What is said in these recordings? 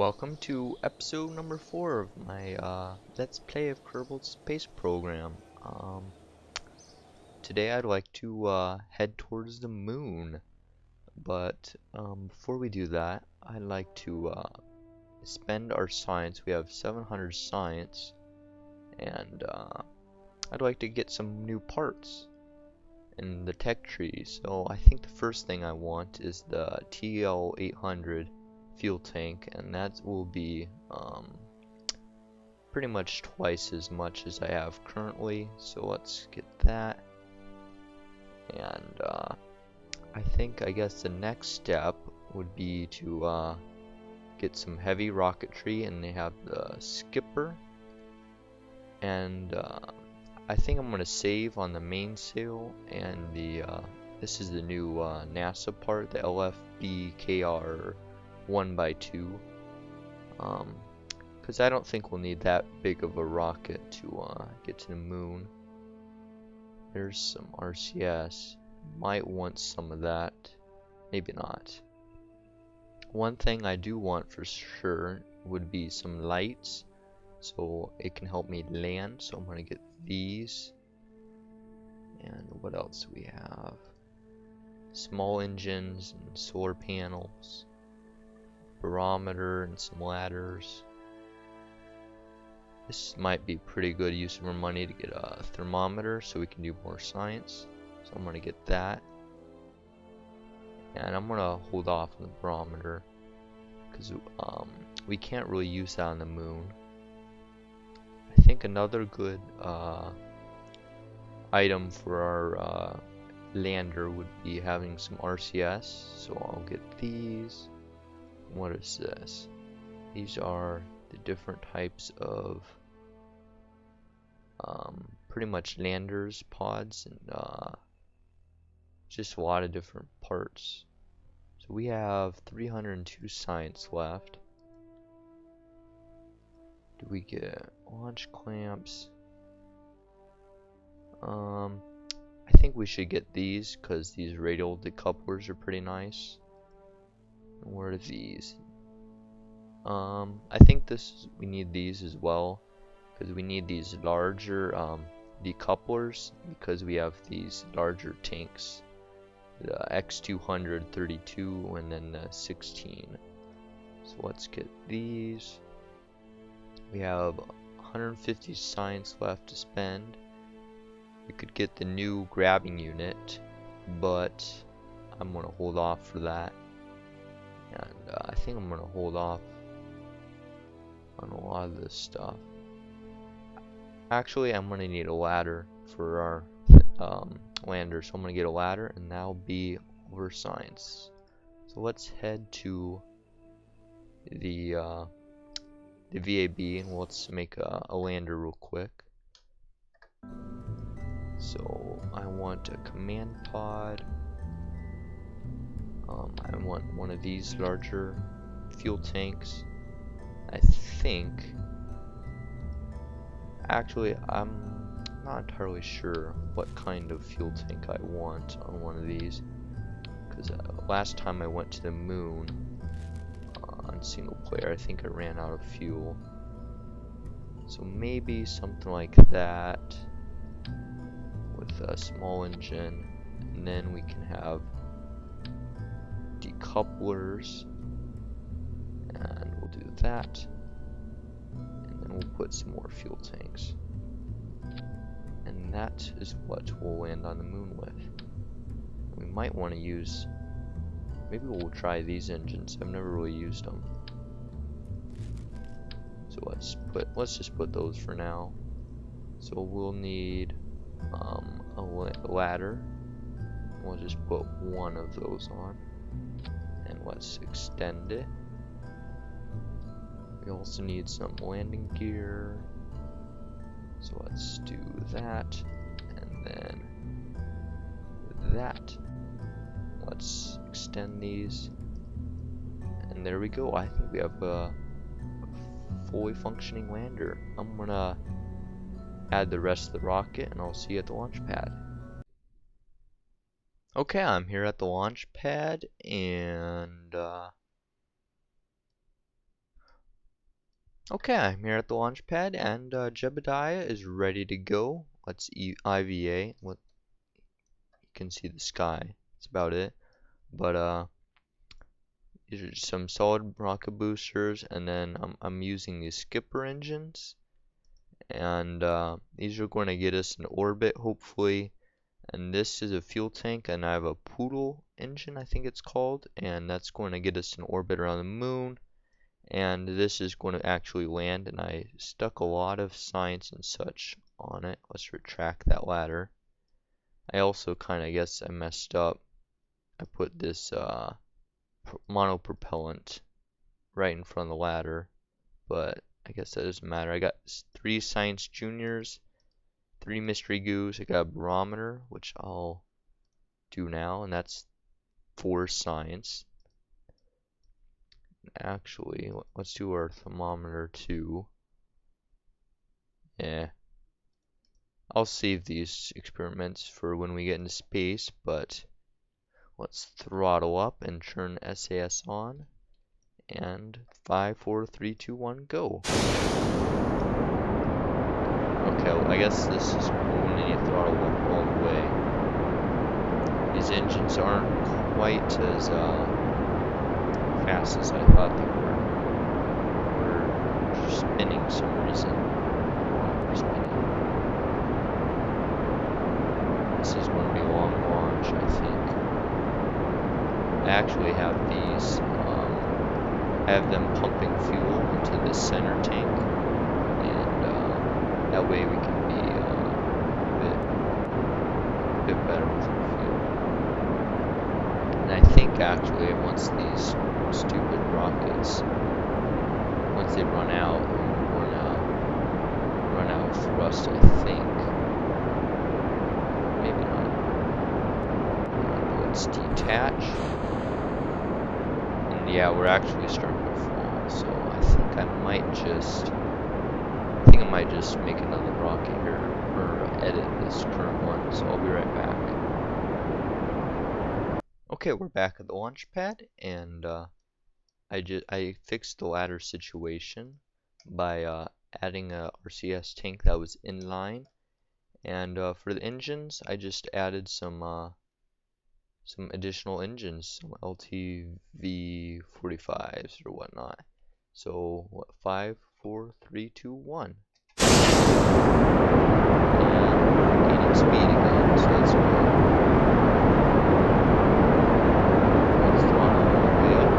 Welcome to episode number 4 of my Let's Play of Kerbal Space Program. Today I'd like to head towards the moon, but before we do that, I'd like to spend our science. We have 700 science, and I'd like to get some new parts in the tech tree. So I think the first thing I want is the TL800 fuel tank, and that will be pretty much twice as much as I have currently. So let's get that, and I guess the next step would be to get some heavy rocketry, and they have the skipper, and I think I'm gonna save on the mainsail and the this is the new NASA part, the LFBKR 1x2, because I don't think we'll need that big of a rocket to get to the moon. There's some RCS. Might want some of that, maybe not. One thing I do want for sure would be some lights, so it can help me land. So I'm gonna get these. And what else do we have? Small engines and solar panels, barometer and some ladders. This might be pretty good use of our money to get a thermometer so we can do more science. So I'm gonna get that. And I'm gonna hold off on the barometer because we can't really use that on the moon. I think another good item for our lander would be having some RCS. So I'll get these. What is this? These are the different types of pretty much landers, pods, and just a lot of different parts. So we have 302 science left. Do we get launch clamps? I think we should get these because these radial decouplers are pretty nice. What are these? I think we need these as well because we need these larger decouplers because we have these larger tanks, the X200 32 and then the 16. So let's get these. We have 150 science left to spend. We could get the new grabbing unit, but I'm gonna hold off for that. And I think I'm gonna hold off on a lot of this stuff. Actually, I'm gonna need a ladder for our lander, so I'm gonna get a ladder, and that'll be over science. So let's head to the VAB, and let's make a lander real quick. So I want a command pod. I want one of these larger fuel tanks. I think, actually, I'm not entirely sure what kind of fuel tank I want on one of these, because last time I went to the moon on single player, I think I ran out of fuel. So maybe something like that with a small engine, and then we can have decouplers, and we'll do that, and then we'll put some more fuel tanks, and that is what we'll land on the moon with. We might want to use, maybe we'll try these engines. I've never really used them, so let's just put those for now. So we'll need a ladder. We'll just put one of those on, and let's extend it. We also need some landing gear, so let's do that, and then that. Let's extend these, and there we go. I think we have a fully functioning lander. I'm gonna add the rest of the rocket, and I'll see you at the launch pad. Okay, I'm here at the launch pad, and Okay, I'm here at the launch pad, and Jebediah is ready to go. Let's IVA. You can see the sky. That's about it. But these are some solid rocket boosters, and then I'm using these skipper engines, and these are going to get us in orbit, hopefully. And this is a fuel tank, and I have a Poodle engine, I think it's called, and that's going to get us in orbit around the moon. And this is going to actually land, and I stuck a lot of science and such on it. Let's retract that ladder. I also kind of guess I messed up. I put this monopropellant right in front of the ladder, but I guess that doesn't matter. I got 3 science juniors, 3 mystery goos. I got a barometer, which I'll do now, and that's 4 science. Actually, let's do our thermometer too. Yeah. I'll save these experiments for when we get into space, but let's throttle up and turn SAS on. And 5, 4, 3, 2, 1, go. Okay, well, I guess this is when we need to throttle up all the way. These engines aren't quite as fast as I thought they were. We're spinning for some reason. We're spinning. This is going to be a long launch, I think. I actually have these. I have them pumping fuel into the center tank, and that way we can be a bit better with the fuel. And I think actually once these stupid rockets, once they run out, we're gonna run out of thrust, I think. Maybe not. Let's detach. And yeah, we're actually starting to fall, so I think I might just make another rocket here, or edit this current one, so I'll be right back. Okay, we're back at the launch pad, and I fixed the ladder situation by adding a RCS tank that was in line, and for the engines, I just added some additional engines, some LTV 45s or whatnot. So what? 5, 4, 3, 2, 1. And gaining speed again, so that's good. Let's throttle all the way up.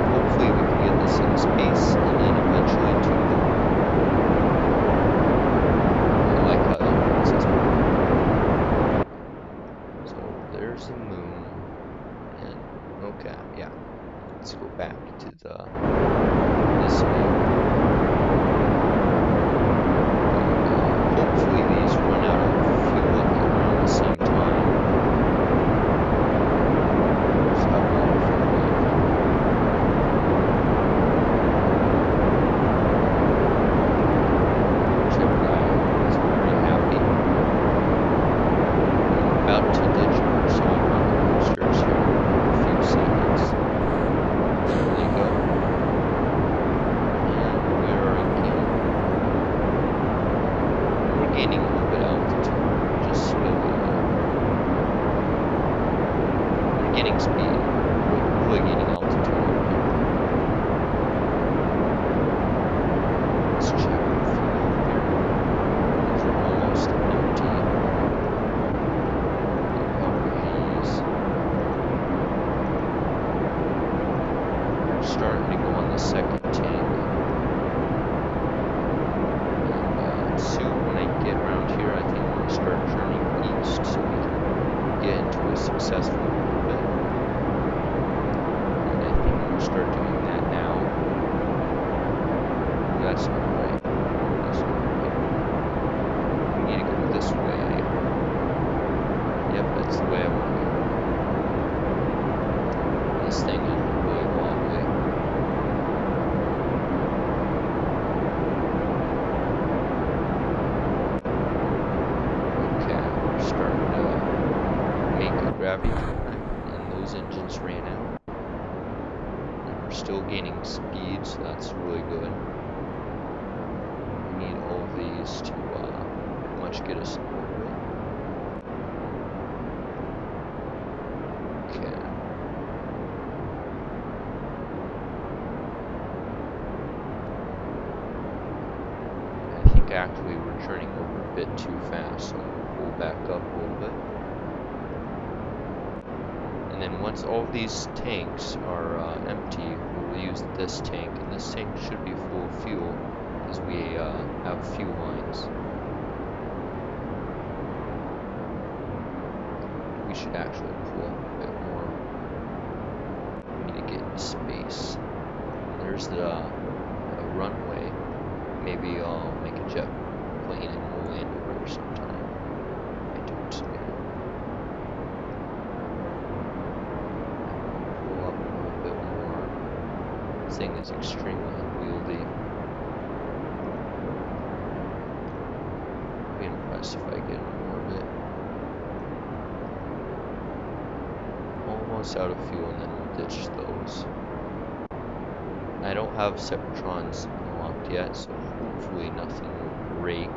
Hopefully we can get this in space and then eventually to the moon. I like how that works. So there's the moon, and okay, yeah. Let's go back to this way. Hopefully these run out of fuel around the same time. Just have a lot of fuel left. Jebediah is very happy. I'm about to ditch our solid rocket boosters here in a few seconds. There they go. And we're gaining a little bit of altitude, just slowly though. We're gaining speed. We're really gaining altitude up here. Let's check the fuel here. These are almost empty. Cover these. We're starting to go on the second tank. And soon when I get around here, I think I'm going to start turning east so we can get into a successful orbit. And I think I'm going to start doing that now. That's not right. That's not right. We need to go this way. Yep, that's the way I want to go. This thing is really wobbly. Okay, we're starting to make a gravity climb, and those engines ran out. And we're still gaining speed, so that's really good. of these to pretty much get us in orbit. Okay. I think actually we're turning over a bit too fast, so we'll pull back up a little bit. And then once all these tanks are empty, we'll use this tank, and this tank should be full of fuel because we have fuel lines. We should actually pull up a bit more. We need to get in space. And there's the runway. Maybe I'll make a jet plane and we'll land over there sometime. I don't know. Pull up a little bit more. This thing is extremely unwieldy. I'll be impressed if I get in orbit. Almost out of fuel, and then we'll ditch those. I don't have Separatrons unlocked yet, so hopefully nothing will break.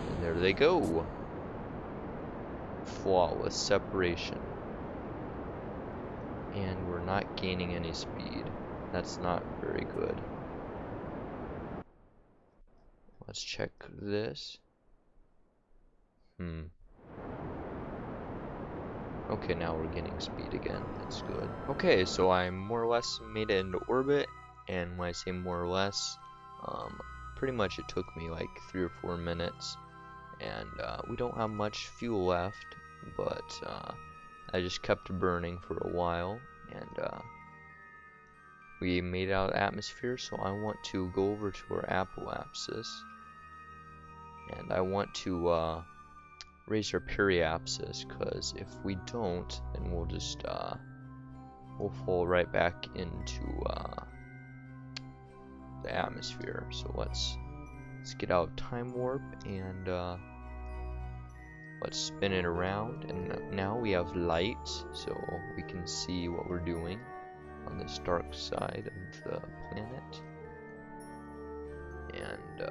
And there they go. Flawless separation. And we're not gaining any speed. That's not very good. Let's check this. Okay, now we're getting speed again. That's good. Okay, so I more or less made it into orbit, and when I say more or less, pretty much it took me like 3 or 4 minutes, and we don't have much fuel left, but I just kept burning for a while, and we made it out of the atmosphere. So I want to go over to our apoapsis, and I want to raise our periapsis, because if we don't, then we'll just we'll fall right back into the atmosphere. So let's get out of time warp, and let's spin it around, and now we have light, so we can see what we're doing on this dark side of the planet. And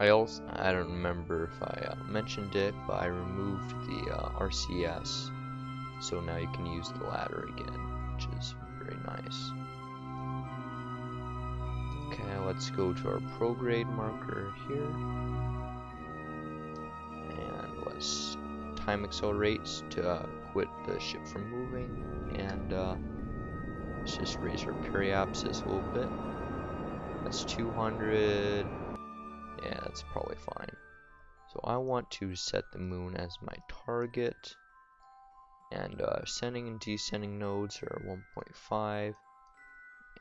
I don't remember if I mentioned it, but I removed the RCS, so now you can use the ladder again, which is very nice. Okay, let's go to our prograde marker here, and let's time accelerates to quit the ship from moving, and let's just raise our periapsis a little bit. That's 200. Yeah, that's probably fine. So I want to set the moon as my target, and ascending and descending nodes are 1.5,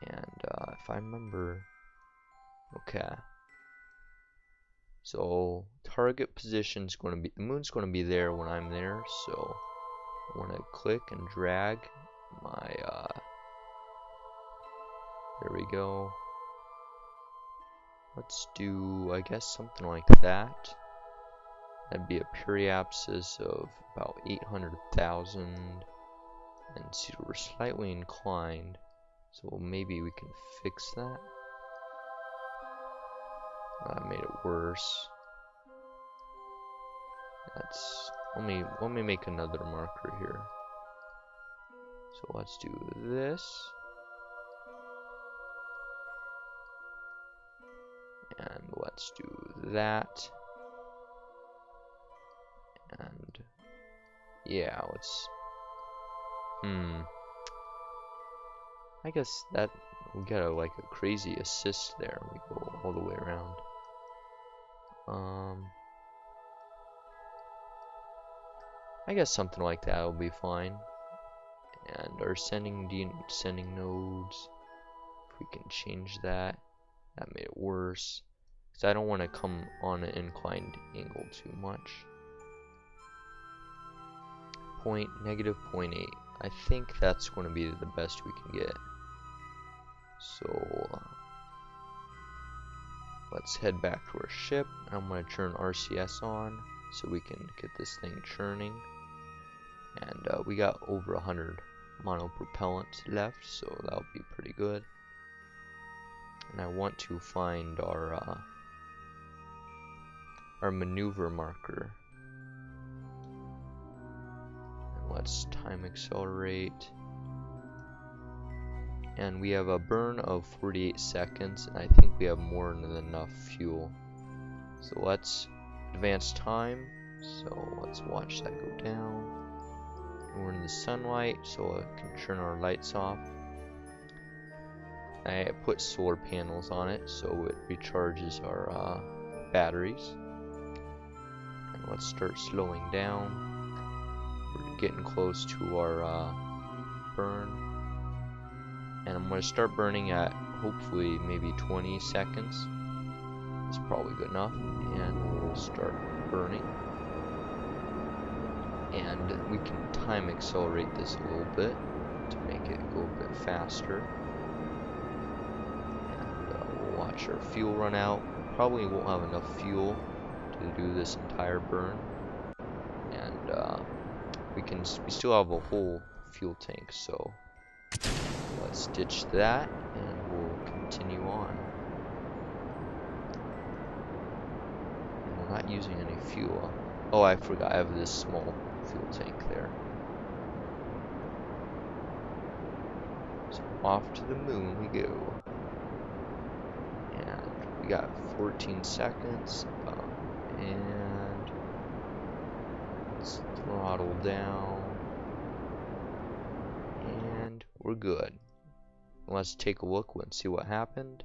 and if I remember, okay, so target position is going to be, the moon's going to be there when I'm there, so I want to click and drag my, there we go. Let's do, I guess, something like that. That'd be a periapsis of about 800,000. And see, we're slightly inclined, so maybe we can fix that. That made it worse. That's, let me make another marker here. So let's do this. And let's do that. And yeah, let's I guess that we got like a crazy assist there. We go all the way around. I guess something like that will be fine. And our ascending, descending nodes, if we can change that. That made it worse, because I don't want to come on an inclined angle too much. -0.8. I think that's going to be the best we can get. So let's head back to our ship. I'm going to turn RCS on so we can get this thing churning. And we got over 100 monopropellant left, so that'll be pretty good. And I want to find our maneuver marker. And let's time accelerate. And we have a burn of 48 seconds, and I think we have more than enough fuel. So let's advance time. So let's watch that go down. We're in the sunlight, so I can turn our lights off. I put solar panels on it so it recharges our batteries. And let's start slowing down. We're getting close to our burn. And I'm going to start burning at hopefully maybe 20 seconds. It's probably good enough. And we'll start burning. And we can time accelerate this a little bit to make it go a bit faster. And we'll watch our fuel run out. Probably won't have enough fuel to do this entire burn. And we still have a whole fuel tank, so let's ditch that and we'll continue on. And we're not using any fuel. Oh, I forgot, I have this small fuel tank there. So off to the moon we go. And we got 14 seconds. And let's throttle down. And we're good. Let's take a look and see what happened.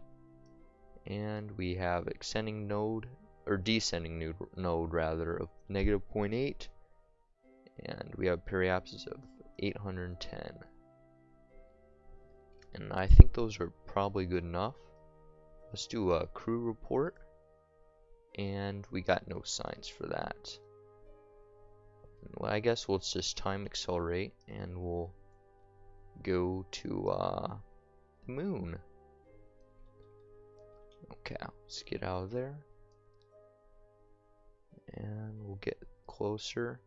And we have ascending node, or descending node rather, of -0.8. And we have periapsis of 810. And I think those are probably good enough. Let's do a crew report. And we got no signs for that. Well, I guess we'll just time accelerate and we'll go to the moon. Okay, let's get out of there. And we'll get closer.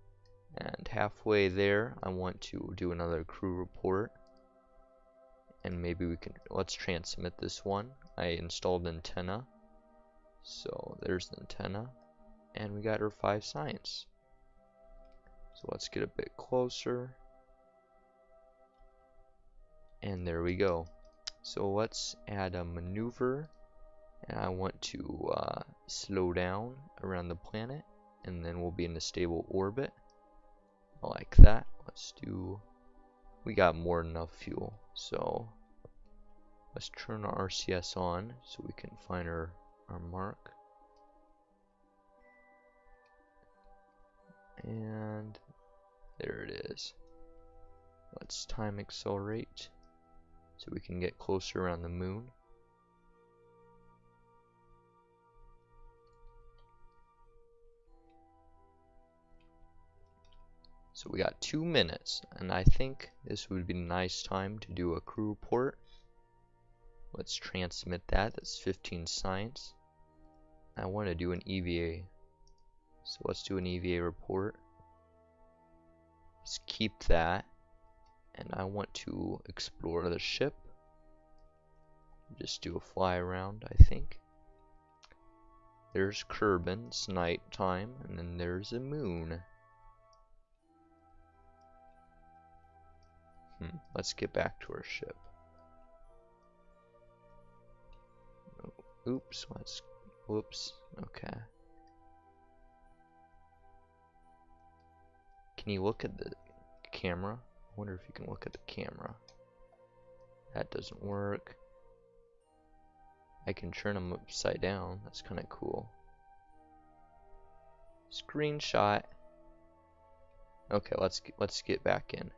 And halfway there, I want to do another crew report. And maybe we can, let's transmit this one. I installed antenna. So there's the antenna. And we got our 5 signs. So let's get a bit closer. And there we go. So let's add a maneuver. And I want to slow down around the planet. And then we'll be in a stable orbit. Like that. Let's do, we got more than enough fuel. So let's turn our RCS on so we can find our mark. And there it is. Let's time accelerate so we can get closer around the moon. So we got 2 minutes, and I think this would be a nice time to do a crew report. Let's transmit that. That's 15 signs. I want to do an EVA. So let's do an EVA report. Let's keep that. And I want to explore the ship. Just do a fly around, I think. There's Kerbal, it's night time, and then there's the moon. Let's get back to our ship. Oops, whoops, okay. Can you look at the camera? I wonder if you can look at the camera. That doesn't work. I can turn them upside down. That's kind of cool. Screenshot. Okay, let's get back in.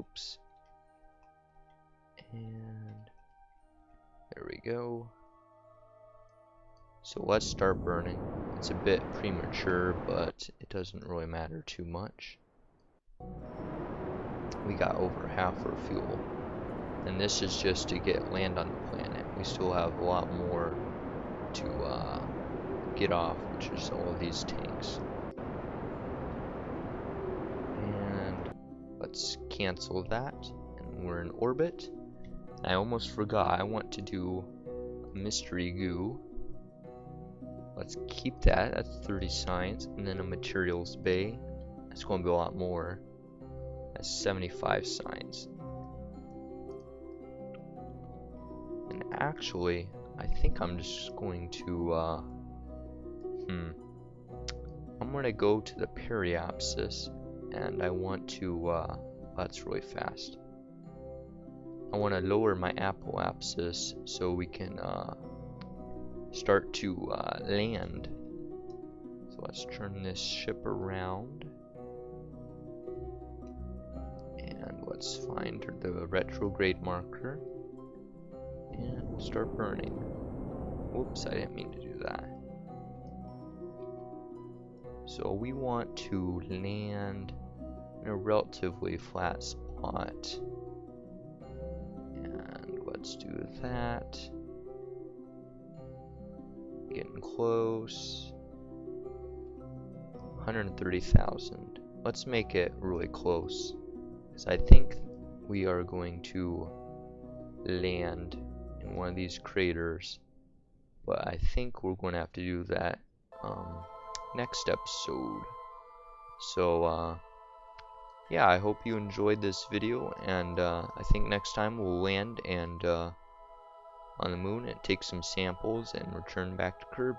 Oops. And there we go. So let's start burning. It's a bit premature, but it doesn't really matter too much. We got over half our fuel. And this is just to get land on the planet. We still have a lot more to get off, which is all of these tanks. And let's cancel that. And we're in orbit. I almost forgot, I want to do a mystery goo. Let's keep that, that's 30 science, and then a materials bay. That's going to be a lot more. That's 75 science. And actually, I think I'm just going to, I'm going to go to the periapsis, and I want to, that's really fast. I want to lower my apoapsis so we can, start to, land. So let's turn this ship around. And let's find the retrograde marker. And we'll start burning. Whoops, I didn't mean to do that. So we want to land in a relatively flat spot. And let's do that. Getting close. 130,000. Let's make it really close. Because I think we are going to land in one of these craters. But I think we're going to have to do that next episode. So, yeah, I hope you enjoyed this video, and I think next time we'll land and on the moon and take some samples and return back to Kerbal.